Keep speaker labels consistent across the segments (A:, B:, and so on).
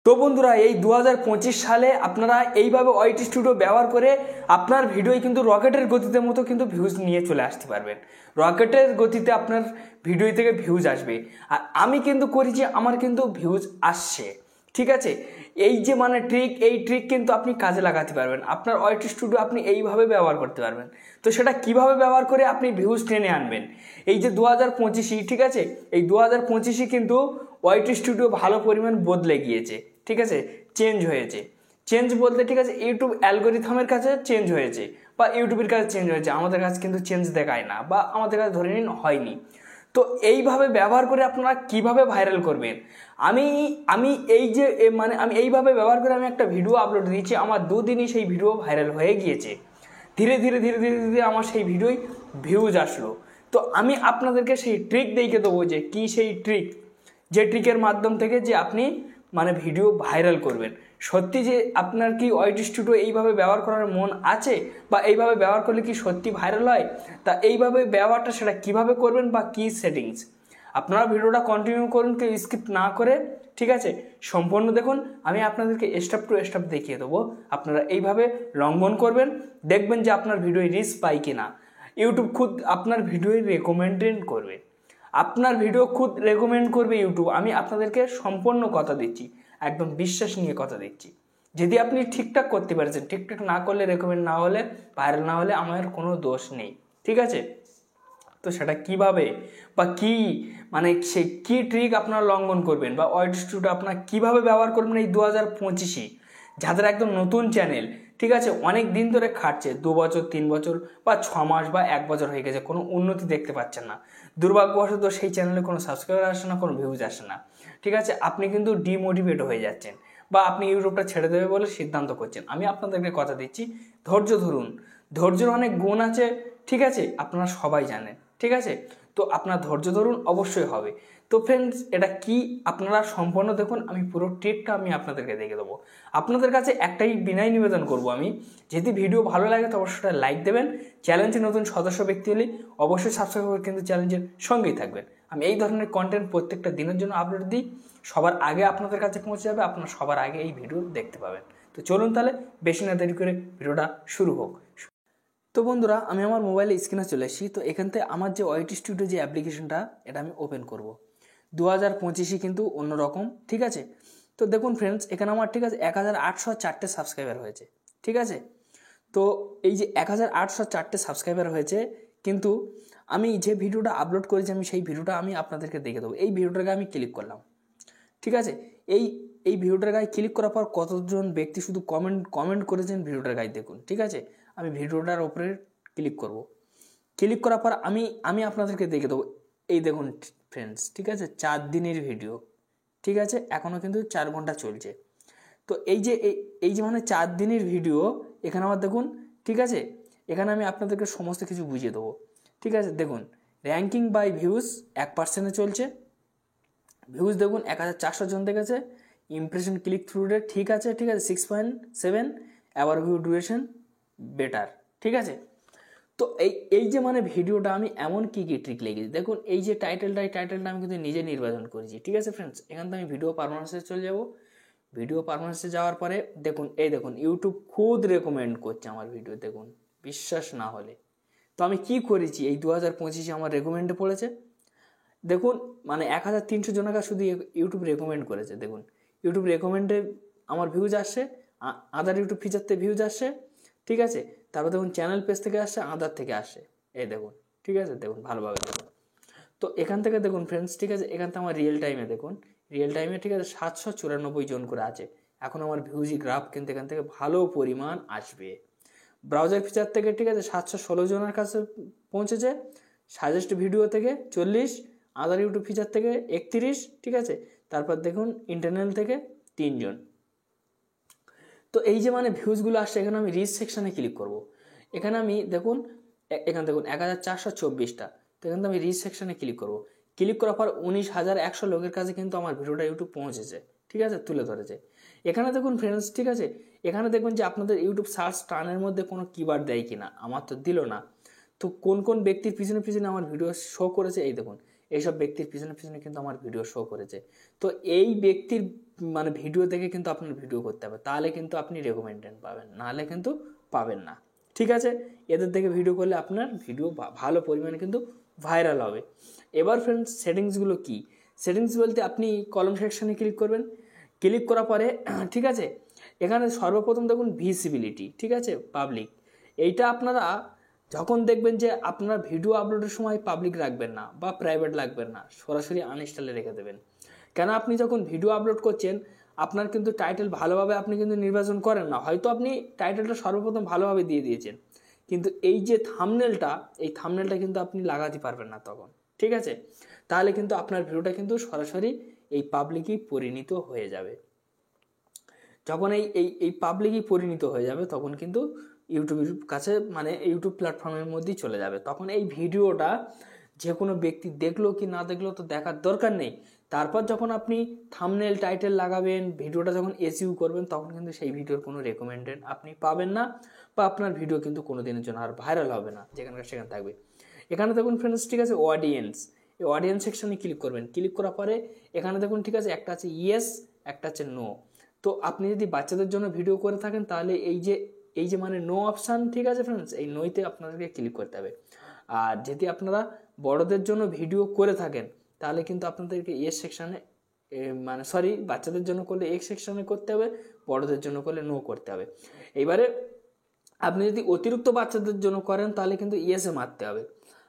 A: তো বন্ধুরা এই 2025 সালে আপনারা এইভাবে ওয়াইটি স্টুডিও ব্যবহার করে আপনার ভিডিওয় কিন্তু রকেটের গতিতে মতো কিন্তু ভিউজ নিয়ে চলে আসতে পারবেন। রকেটের গতিতে আপনার ভিডিও থেকে ভিউজ আসবে। আর আমি কিন্তু করেছি, আমার কিন্তু ভিউজ আসছে। ঠিক আছে, এই যে মানে এই ট্রিক কিন্তু আপনি কাজে লাগাতে পারবেন। আপনার ওয়াইটি স্টুডিও আপনি এইভাবে ব্যবহার করতে পারবেন। তো সেটা কিভাবে ব্যবহার করে আপনি ভিউজ টেনে আনবেন? এই যে 2025, ঠিক আছে, এই 2025 কিন্তু ওয়াইটি স্টুডিও ভালো পরিমাণ বদলে গিয়েছে। ঠিক আছে, চেঞ্জ হয়েছে। চেঞ্জ বলতে ঠিক আছে, ইউটিউব অ্যালগোরিথমের কাছে চেঞ্জ হয়েছে বা ইউটিউবের কাছে চেঞ্জ হয়েছে, আমাদের কাছে কিন্তু চেঞ্জ দেখায় না বা আমাদের কাছে ধরে নিন হয়নি। তো এইভাবে ব্যবহার করে আপনারা কিভাবে ভাইরাল করবেন? আমি এই যে মানে আমি এইভাবে ব্যবহার করে আমি একটা ভিডিও আপলোড দিয়েছি, আমার দুদিনই সেই ভিডিও ভাইরাল হয়ে গিয়েছে। ধীরে ধীরে ধীরে ধীরে ধীরে আমার সেই ভিডিওয় ভিউজ আসলো। তো আমি আপনাদেরকে সেই ট্রিক দেখিয়ে দেবো যে কী সেই ট্রিক, যে ট্রিকের মাধ্যম থেকে যে আপনি মানে ভিডিও ভাইরাল করবেন। সত্যি যে আপনার কি ওয়াইটি স্টুডিও এইভাবে ব্যবহার করার মন আছে বা এইভাবে ব্যবহার করলে কি সত্যি ভাইরাল হয়? তা এইভাবে ব্যবহারটা সেটা কিভাবে করবেন বা কী সেটিংস, আপনারা ভিডিওটা কন্টিনিউ করুন, কেউ স্কিপ না করে। ঠিক আছে, সম্পূর্ণ দেখুন। আমি আপনাদেরকে স্টেপ টু স্টেপ দেখিয়ে দেবো। আপনারা এইভাবে লঙ্ঘন করবেন, দেখবেন যে আপনার ভিডিও রিচ পায় কি না। ইউটিউব খুদ আপনার ভিডিও রেকমেন্ডেড করবে, আপনার ভিডিও খুদ রেকমেন্ড করবে ইউটিউব। আমি আপনাদেরকে সম্পূর্ণ কথা দিচ্ছি, একদম বিশ্বাস নিয়ে কথা দিচ্ছি। যদি আপনি ঠিকঠাক করতে পারছেন, ঠিকঠাক না করলে, রেকমেন্ড না হলে, ভাইরাল না হলে আমার কোনো দোষ নেই। ঠিক আছে, তো সেটা কিভাবে বা কি মানে সেই কী ট্রিক আপনারা লঙ্ঘন করবেন বা ওয়াইটি স্টুডিও আপনারা কীভাবে ব্যবহার করবেন এই 2025 যাদের একদম নতুন চ্যানেল, ঠিক আছে, অনেক দিন ধরে খাটছে, 2 বছর 3 বছর বা 6 মাস বা 1 বছর হয়ে গেছে, কোনো উন্নতি দেখতে পাচ্ছেন না। দুর্ভাগ্যবশত সেই চ্যানেলে কোনো সাবস্ক্রাইবার আসে না, কোনো ভিউজ আসে না। ঠিক আছে, আপনি কিন্তু ডিমোটিভেট হয়ে যাচ্ছেন বা আপনি ইউটিউবটা ছেড়ে দেবে বলে সিদ্ধান্ত করছেন। আমি আপনাদেরকে কথা দিচ্ছি, ধৈর্য ধরুন। ধৈর্যের অনেক গুণ আছে, ঠিক আছে, আপনারা সবাই জানেন। ঠিক আছে, তো আপনার ধৈর্য ধরুন, অবশ্যই হবে। তো ফ্রেন্ডস, এটা কি আপনারা সম্পূর্ণ দেখুন, আমি পুরো ট্রিকটা আমি আপনাদেরকে দেখে দেবো। আপনাদের কাছে একটাই বিনয় নিবেদন করব আমি, যদি ভিডিও ভালো লাগে তো অবশ্যই লাইক দেবেন। চ্যালেঞ্জে নতুন সদস্য ব্যক্তি হলে অবশ্যই সাবস্ক্রাইব করে কিন্তু চ্যালেঞ্জের সঙ্গেই থাকবেন। আমি এই ধরনের কন্টেন্ট প্রত্যেকটা দিনের জন্য আপলোড দিই, সবার আগে আপনাদের কাছে পৌঁছে যাবে, আপনারা সবার আগে এই ভিডিও দেখতে পাবেন। তো চলুন তাহলে বেশি না দেরি করে ভিডিওটা শুরু হোক। তো বন্ধুরা, আমি আমার মোবাইলে স্ক্রিনে চলে এসেছি। তো এখান থেকে আমার যে ওয়াইটি স্টুডিও যে অ্যাপ্লিকেশনটা, এটা আমি ওপেন করব। 2025 কিন্তু অন্যরকম। ঠিক আছে, তো দেখুন ফ্রেন্ডস, এখানে আমার ঠিক আছে 1804টে সাবস্ক্রাইবার হয়েছে। ঠিক আছে, তো এই যে 1804টে সাবস্ক্রাইবার হয়েছে, কিন্তু আমি যে ভিডিওটা আপলোড করেছি আমি সেই ভিডিওটা আমি আপনাদেরকে দেখে দেবো। এই ভিডিওটাকে আমি ক্লিক করলাম। ঠিক আছে, এই ভিডিওটার গায়ে ক্লিক করার পর কতজন ব্যক্তি শুধু কমেন্ট করেছেন ভিডিওটার গায়ে দেখুন। ঠিক আছে, আমি ভিডিওটার ওপরে ক্লিক করব। ক্লিক করার পর আমি আপনাদেরকে দেখে দেবো। এই দেখুন ফ্রেন্ডস, ঠিক আছে, 4 দিনের ভিডিও। ঠিক আছে, এখনও কিন্তু 4 ঘন্টা চলছে। তো এই যে মানে 4 দিনের ভিডিও, এখানে আবার দেখুন। ঠিক আছে, এখানে আমি আপনাদেরকে সমস্ত কিছু বুঝিয়ে দেবো। ঠিক আছে, দেখুন র্যাঙ্কিং বাই ভিউজ 1% চলছে। ভিউজ দেখুন 1400 জন দেখেছে। ইমপ্রেশন ক্লিক থ্রু রেট ঠিক আছে, ঠিক আছে 6.7। অ্যাভার ভিউ ডিউরেশন বেটার। ঠিক আছে, তো এই যে মানে ভিডিওটা আমি এমন কী ট্রিক লেগেছি দেখুন। এই যে টাইটেলটা আমি কিন্তু নিজে নির্বাচন করেছি। ঠিক আছে ফ্রেন্ডস, এখান থেকে আমি ভিডিও পারফরমেন্সে চলে যাব। ভিডিও পারফরমেন্সে যাওয়ার পরে দেখুন, এই দেখুন ইউটিউব খুদ রেকমেন্ড করছে আমার ভিডিও, দেখুন বিশ্বাস না হলে। তো আমি কি করেছি, এই 2025 আমার রেকমেন্ডে পড়েছে। দেখুন মানে 1300 জনকে শুধু ইউটিউব রেকমেন্ড করেছে। দেখুন ইউটিউব রেকমেন্ডে আমার ভিউজ আসছে, আদার ইউটিউব ফিচারতে ভিউজ আসছে। ঠিক আছে, তারপর দেখুন চ্যানেল পেজ থেকে আসছে, আদার থেকে আসছে। এই দেখুন, ঠিক আছে, দেখুন ভালোভাবে দেখুন। তো এখান থেকে দেখুন ফ্রেন্ডস, ঠিক আছে, এখান থেকে আমার রিয়েল টাইমে দেখুন, রিয়েল টাইমে ঠিক আছে 794 জন করে আছে। এখন আমার ভিউজি গ্রাফ কিন্তু এখান থেকে ভালো পরিমাণ আসবে। ব্রাউজার ফিচার থেকে ঠিক আছে 716 জনের কাছে পৌঁছেছে। সাজেস্ট ভিডিও থেকে 40, আদার ইউটিউব ফিচার থেকে 31। ঠিক আছে, তারপর দেখুন ইন্টারনাল থেকে 3 জন। তো এই যে মানে ভিউজগুলো আসছে, এখানে আমি রিচ সেকশানে ক্লিক করব। এখানে আমি দেখুন, এখানে দেখুন 1424টা। তো এখানে আমি রিচ সেকশানে ক্লিক করব। ক্লিক করার পর 19,100 লোকের কাছে কিন্তু আমার ভিডিওটা ইউটিউব পৌঁছেছে। ঠিক আছে, তুলে ধরেছে। এখানে দেখুন ফ্রেন্ডস, ঠিক আছে, এখানে দেখুন যে আপনাদের ইউটিউব সার্চ টার্নের মধ্যে কোনো কিওয়ার্ড দেয় কিনা। আমার তো দিল না। তো কোন কোন ব্যক্তির পিছনে আমার ভিডিও শো করেছে, এই দেখুন এইসব ব্যক্তির পিছনে পিছনে কিন্তু আমার ভিডিও শো করেছে। তো এই ব্যক্তির মানে ভিডিও দেখে কিন্তু আপনার ভিডিও করতে হবে, তাহলে কিন্তু আপনি রেকমেন্ডেড পাবেন, নাহলে কিন্তু পাবেন না। ঠিক আছে, এদের থেকে ভিডিও করলে আপনার ভিডিও ভালো পরিমাণে কিন্তু ভাইরাল হবে। এবার ফ্রেন্ডস সেটিংসগুলো কি? সেটিংস বলতে আপনি কলম সেকশানে ক্লিক করবেন। ক্লিক করার পরে ঠিক আছে, এখানে সর্বপ্রথম দেখুন ভিজিবিলিটি, ঠিক আছে, পাবলিক। এইটা আপনারা যখন দেখবেন যে আপনার ভিডিও আপলোডের সময় পাবলিক রাখবেন না বা প্রাইভেট রাখবেন না, সরাসরি আনইনস্টলে রেখে দেবেন। কেন আপনি যখন ভিডিও আপলোড করছেন আপনার কিন্তু টাইটেল ভালোভাবে আপনি কিন্তু নির্বাচন করেন না, হয়তো আপনি টাইটেলটা সর্বপ্রথম ভালোভাবে দিয়ে দিয়েছেন, কিন্তু এই যে থাম্বনেলটা, এই থাম্বনেলটা কিন্তু আপনি লাগাতে পারবেন না তখন। ঠিক আছে, তাহলে কিন্তু আপনার ভিডিওটা কিন্তু সরাসরি এই পাবলিকই পরিণত হয়ে যাবে। যখন এই এই এই পাবলিকই পরিণত হয়ে যাবে তখন কিন্তু ইউটিউবের কাছে মানে ইউটিউব প্ল্যাটফর্মের মধ্যেই চলে যাবে। তখন এই ভিডিওটা যে কোনো ব্যক্তি দেখলো কি না দেখলো তো দেখার দরকার নেই। তারপর যখন আপনি থাম্বনেল টাইটেল লাগাবেন, ভিডিওটা যখন এসইউ করবেন, তখন কিন্তু সেই ভিডিওর কোনো রেকমেন্ডেড আপনি পাবেন না, বা আপনার ভিডিও কিন্তু কোনো দিনের জন্য আর ভাইরাল হবে না, যেখানকার সেখানে থাকবে। এখানে দেখুন ফ্রেন্ডস, ঠিক আছে, অডিয়েন্স, এই অডিয়েন্স সেকশনে ক্লিক করবেন। ক্লিক করার পরে এখানে দেখুন, ঠিক আছে, একটা আছে ইয়েস, একটা আছে নো। তো আপনি যদি বাচ্চাদের জন্য ভিডিও করে থাকেন তাহলে এই যে মানে নো অপশান, ঠিক আছে ফ্রেন্ডস, এই নোইতে আপনাদেরকে ক্লিক করতে হবে। আর যদি আপনারা বড়দের জন্য ভিডিও করে থাকেন তাহলে কিন্তু আপনাদেরকে ইয়েস সেকশানে মানে সরি, বাচ্চাদের জন্য করলে এক্স সেকশানে করতে হবে, বড়দের জন্য করলে নো করতে হবে। এবারে আপনি যদি অতিরিক্ত বাচ্চাদের জন্য করেন তাহলে কিন্তু ইয়েসে মারতে হবে।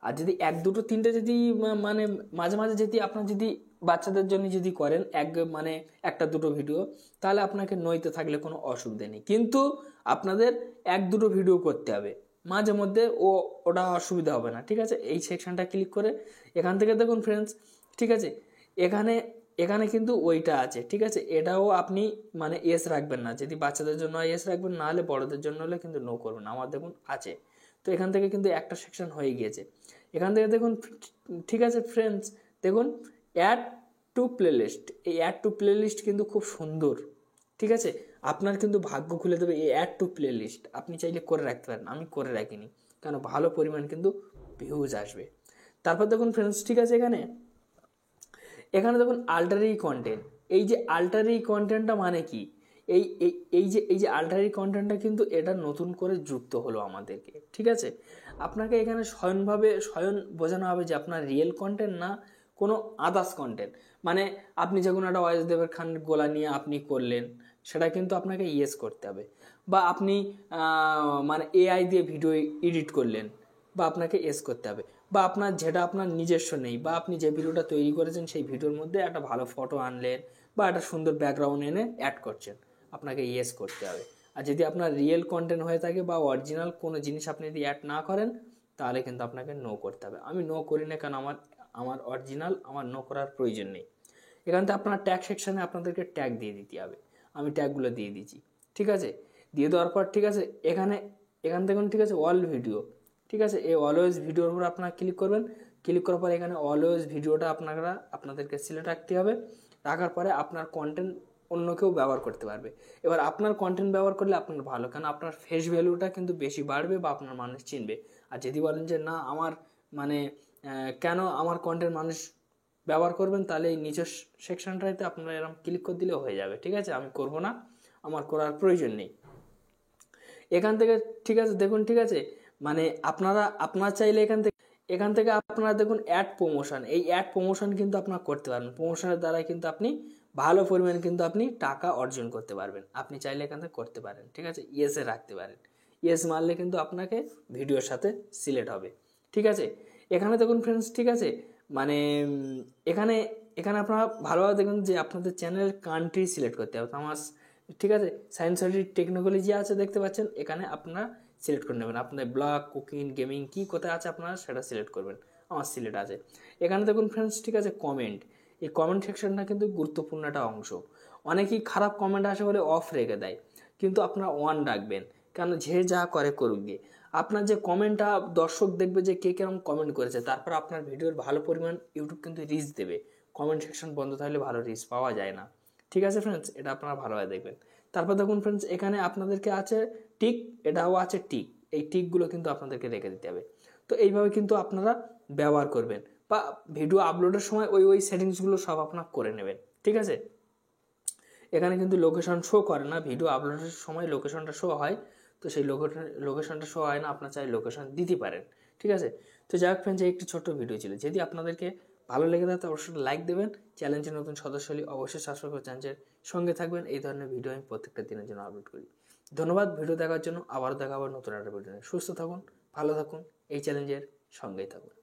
A: আর যদি এক দুটো তিনটে যদি মানে মাঝে মাঝে যদি আপনার যদি বাচ্চাদের জন্য যদি করেন মানে একটা দুটো ভিডিও, তাহলে আপনাকে নইতে থাকলে কোনো অসুবিধা নেই। কিন্তু আপনাদের এক দুটো ভিডিও করতে হবে মাঝে মধ্যে, ওটা অসুবিধা হবে না। ঠিক আছে, এই সেকশনটা ক্লিক করে এখান থেকে দেখুন ফ্রেন্ডস, ঠিক আছে, এখানে কিন্তু ওইটা আছে। ঠিক আছে, এটাও আপনি মানে এস রাখবেন না, যদি বাচ্চাদের জন্য এস রাখবেন, না হলে বড়দের জন্য হলে কিন্তু নো করবেন। আমার দেখুন আছে, তো এখান থেকে কিন্তু একটা সেকশন হয়ে গিয়েছে। এখান থেকে দেখুন, ঠিক আছে ফ্রেন্ডস, দেখুন অ্যাড টু প্লেলিস্ট, এই অ্যাড টু প্লেলিস্ট কিন্তু খুব সুন্দর। ঠিক আছে, আপনার কিন্তু ভাগ্য খুলে দেবে এই অ্যাড টু প্লেলিস্ট। আপনি চাইলে করে রাখতে পারেন, আমি করে রাখিনি, কারণ ভালো পরিমাণ কিন্তু ভিউজ আসবে। তারপর দেখুন ফ্রেন্ডস, ঠিক আছে, এখানে দেখুন আল্টারি কন্টেন্ট। এই যে আল্টারি কন্টেন্টটা মানে কি, এই যে আল্টারি কন্টেন্টটা কিন্তু এটা নতুন করে যুক্ত হলো আমাদেরকে। ঠিক আছে, আপনাকে এখানে স্বয়ং বোঝানো হবে যে আপনার রিয়েল কন্টেন্ট না কোনো আদার্স কন্টেন্ট। মানে আপনি যখন একটা ওয়াইস দেবের খান গোলা নিয়ে আপনি করলেন, সেটা কিন্তু আপনাকে ইয়েস করতে হবে। বা আপনি মানে এআই দিয়ে ভিডিও এডিট করলেন, বা আপনাকে এস করতে হবে। বা আপনার যেটা আপনার নিজস্ব নেই, বা আপনি যে ভিডিওটা তৈরি করেছেন সেই ভিডিওর মধ্যে একটা ভালো ফটো আনলেন বা একটা সুন্দর ব্যাকগ্রাউন্ড এনে অ্যাড করছেন, আপনাকে ইয়েস করতে হবে। আর যদি আপনার রিয়েল কন্টেন্ট হয়ে থাকে বা অরিজিনাল কোনো জিনিস আপনি যদি অ্যাড না করেন, তাহলে কিন্তু আপনাকে নো করতে হবে। আমি নো করি না, কারণ আমার অরিজিনাল, আমার নো করার প্রয়োজন নেই। এখান থেকে আপনার ট্যাগ সেকশানে আপনাদেরকে ট্যাগ দিয়ে দিতে হবে। আমি ট্যাগগুলো দিয়ে দিচ্ছি। ঠিক আছে, দিয়ে দেওয়ার পর, ঠিক আছে, এখান থেকে, ঠিক আছে, অল ভিডিও, ঠিক আছে, এই অলওয়েজ ভিডিওর উপর আপনারা ক্লিক করবেন। ক্লিক করার পর এখানে অলওয়েজ ভিডিওটা আপনাদেরকে সিলেক্ট রাখতে হবে। রাখার পরে আপনার কন্টেন্ট অন্য কেউ ব্যবহার করতে পারবে। এবার আপনার কন্টেন্ট ব্যবহার করলে আপনার ভালো, কারণ আপনার ফেস ভ্যালুটা কিন্তু বেশি বাড়বে বা আপনার মানুষ চিনবে। আর যদি বলেন যে না আমার মানে কেন আমার কন্টেন্ট মানুষ ব্যবহার করবেন, তাহলে এই নিচের সেকশনটাতে আপনারা এরকম ক্লিক করে দিলে হয়ে যাবে। ঠিক আছে, আমি করব না, আমার করার প্রয়োজন নেই এখান থেকে। ঠিক আছে, দেখুন, ঠিক আছে, মানে আপনারা চাইলে এখান থেকে আপনারা দেখুন অ্যাড প্রমোশন, এই অ্যাড প্রমোশন কিন্তু আপনারা করতে পারবেন। প্রমোশনের দ্বারা কিন্তু আপনি ভালো পরিমাণে কিন্তু আপনি টাকা অর্জন করতে পারবেন। আপনি চাইলে এখান থেকে করতে পারেন। ঠিক আছে, ইয়েসে রাখতে পারেন, ইয়েস মারলে কিন্তু আপনাকে ভিডিওর সাথে সিলেক্ট হবে। ঠিক আছে, এখানে দেখুন ফ্রেন্ডস, ঠিক আছে, মানে এখানে আপনারা ভালোভাবে দেখুন যে আপনাদের চ্যানেল কান্ট্রি সিলেক্ট করতে হবে। আমার, ঠিক আছে, সায়েন্স টেকনোলজি আছে দেখতে পাচ্ছেন, এখানে আপনারা সিলেক্ট করে নেবেন। আপনাদের ব্লগ, কুকিং, গেমিং কী কোথায় আছে আপনারা সেটা সিলেক্ট করবেন। আমার সিলেক্ট আছে। এখানে দেখুন ফ্রেন্ডস, ঠিক আছে, কমেন্ট, এই কমেন্ট সেকশনটা কিন্তু গুরুত্বপূর্ণ একটা অংশ। অনেকেই খারাপ কমেন্ট আসে বলে অফ রেখে দেয়, কিন্তু আপনারা অন রাখবেন, কারণ যে যা করে করুক গিয়ে আপনার যে কমেন্টটা দর্শক দেখবে যে কে কেরকম কমেন্ট করেছে, তারপর আপনার ভিডিওর ভালো পরিমাণ ইউটিউব কিন্তু রিচ দেবে। কমেন্ট সেকশন বন্ধ থাকলে ভালো রিচ পাওয়া যায় না। ঠিক আছে ফ্রেন্ডস, এটা আপনারা ভালোভাবে দেখবেন। তারপর দেখুন ফ্রেন্ডস, এখানে আপনাদেরকে আছে টিক, এটাও আছে টিক, এই টিকগুলো কিন্তু আপনাদেরকে রেখে দিতে হবে। তো এইভাবে কিন্তু আপনারা ব্যবহার করবেন, বা ভিডিও আপলোডের সময় ওই সেটিংসগুলো সব আপনার করে নেবেন, ঠিক আছে। এখানে কিন্তু লোকেশন শো করে না, ভিডিও আপলোডের সময় লোকেশনটা শো হয়, তো সেই লোকেশনটা শো হয় না, আপনার চাই লোকেশন দিতে পারেন, ঠিক আছে। তো যাই হোক ফ্রেন্ডস, একটি ছোট্ট ভিডিও ছিল, যদি আপনাদেরকে ভালো লেগে থাকে অবশ্যই লাইক দেবেন, চ্যানেলটির নতুন সদস্য হলে অবশ্যই সাবস্ক্রাইব করে চ্যানেলের সঙ্গে থাকবেন, এই ধরনের ভিডিও আমি প্রত্যেকটা দিনের জন্য আপলোড করি। ধন্যবাদ ভিডিও দেখার জন্য, আবারও দেখা হবে নতুন একটা ভিডিও নিয়ে। সুস্থ থাকুন, ভালো থাকুন, এই চ্যালেঞ্জের সঙ্গেই থাকুন।